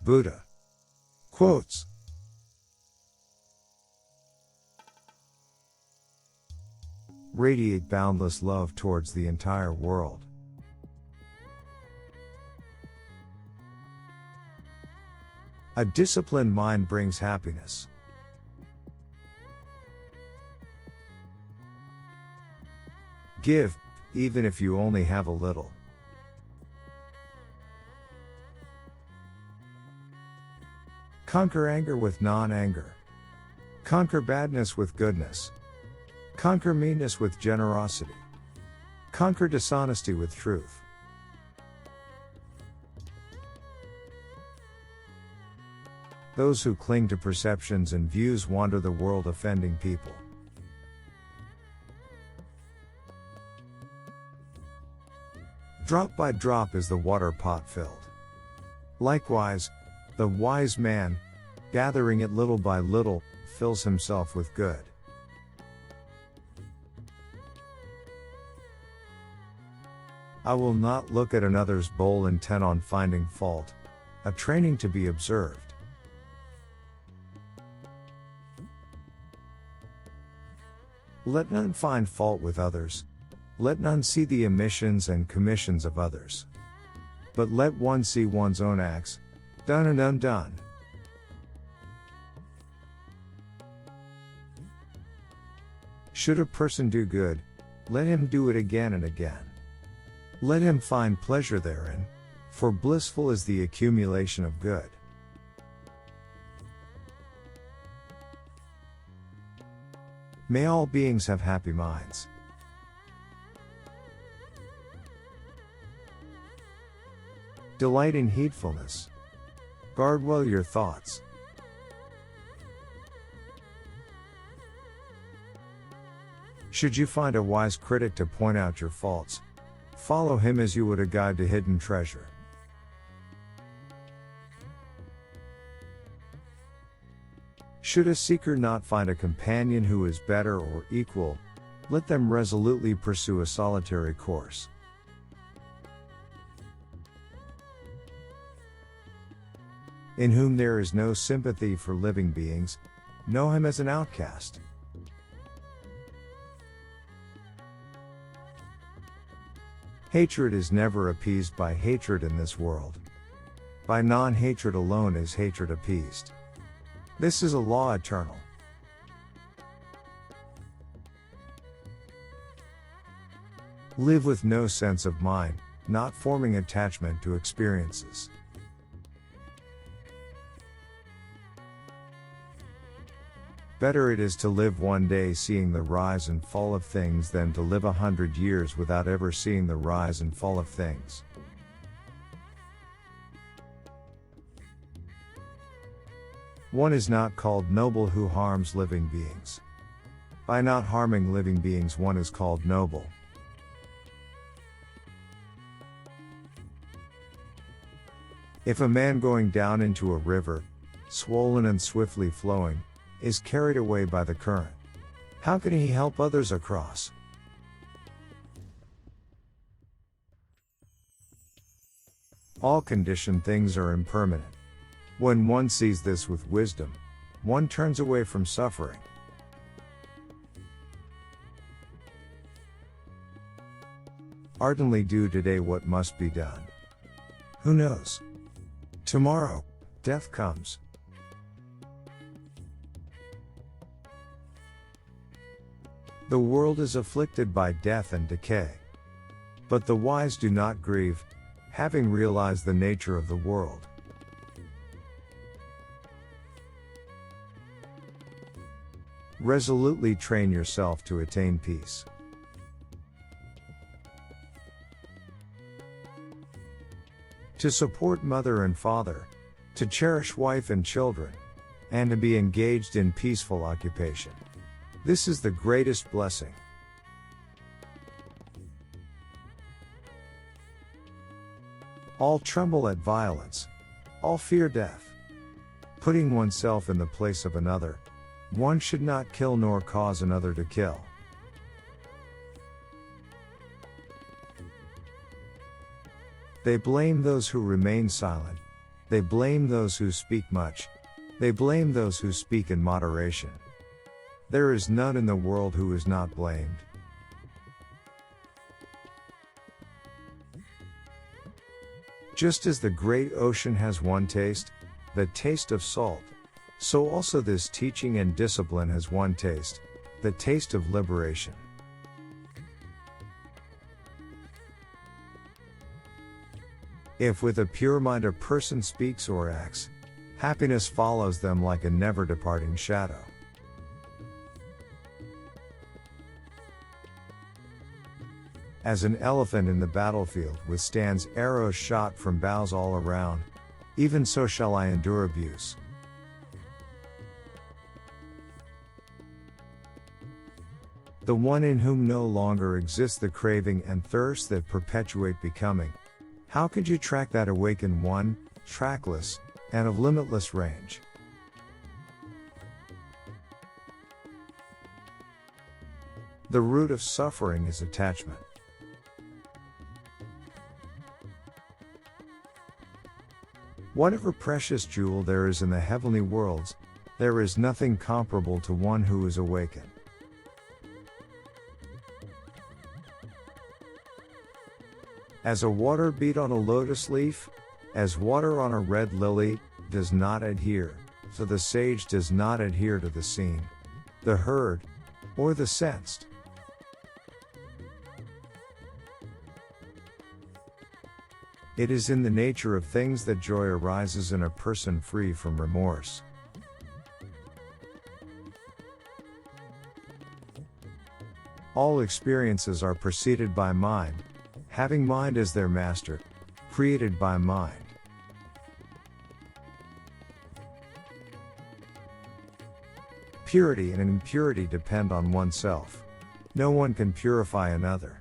Buddha. Quotes. Radiate boundless love towards the entire world. A disciplined mind brings happiness. Give, even if you only have a little. Conquer anger with non-anger. Conquer badness with goodness. Conquer meanness with generosity. Conquer dishonesty with truth. Those who cling to perceptions and views wander the world offending people. Drop by drop is the water pot filled. Likewise, the wise man, gathering it little by little, fills himself with good. I will not look at another's bowl intent on finding fault, a training to be observed. Let none find fault with others. Let none see the omissions and commissions of others. But let one see one's own acts, done and undone. Should a person do good, let him do it again and again. Let him find pleasure therein, for blissful is the accumulation of good. May all beings have happy minds. Delight in heedfulness. Guard well your thoughts. Should you find a wise critic to point out your faults, follow him as you would a guide to hidden treasure. Should a seeker not find a companion who is better or equal, let them resolutely pursue a solitary course. In whom there is no sympathy for living beings, know him as an outcast. Hatred is never appeased by hatred in this world. By non-hatred alone is hatred appeased. This is a law eternal. Live with no sense of mind, not forming attachment to experiences. Better it is to live one day seeing the rise and fall of things than to live 100 years without ever seeing the rise and fall of things. One is not called noble who harms living beings. By not harming living beings one is called noble. If a man going down into a river, swollen and swiftly flowing, is carried away by the current, how can he help others across? All conditioned things are impermanent. When one sees this with wisdom, one turns away from suffering. Ardently do today what must be done. Who knows? Tomorrow, death comes. The world is afflicted by death and decay. But the wise do not grieve, having realized the nature of the world. Resolutely train yourself to attain peace. To support mother and father, to cherish wife and children, and to be engaged in peaceful occupation. This is the greatest blessing. All tremble at violence, all fear death. Putting oneself in the place of another, one should not kill nor cause another to kill. They blame those who remain silent, They blame those who speak much. They blame those who speak in moderation. There is none in the world who is not blamed. Just as the great ocean has one taste, the taste of salt, so also this teaching and discipline has one taste, the taste of liberation. If with a pure mind a person speaks or acts, happiness follows them like a never-departing shadow. As an elephant in the battlefield withstands arrows shot from bows all around, even so shall I endure abuse. The one in whom no longer exists the craving and thirst that perpetuate becoming, how could you track that awakened one, trackless, and of limitless range? The root of suffering is attachment. Whatever precious jewel there is in the heavenly worlds, there is nothing comparable to one who is awakened. As a water bead on a lotus leaf, as water on a red lily, does not adhere, so the sage does not adhere to the seen, the heard, or the sensed. It is in the nature of things that joy arises in a person free from remorse. All experiences are preceded by mind, having mind as their master, created by mind. Purity and impurity depend on oneself. No one can purify another.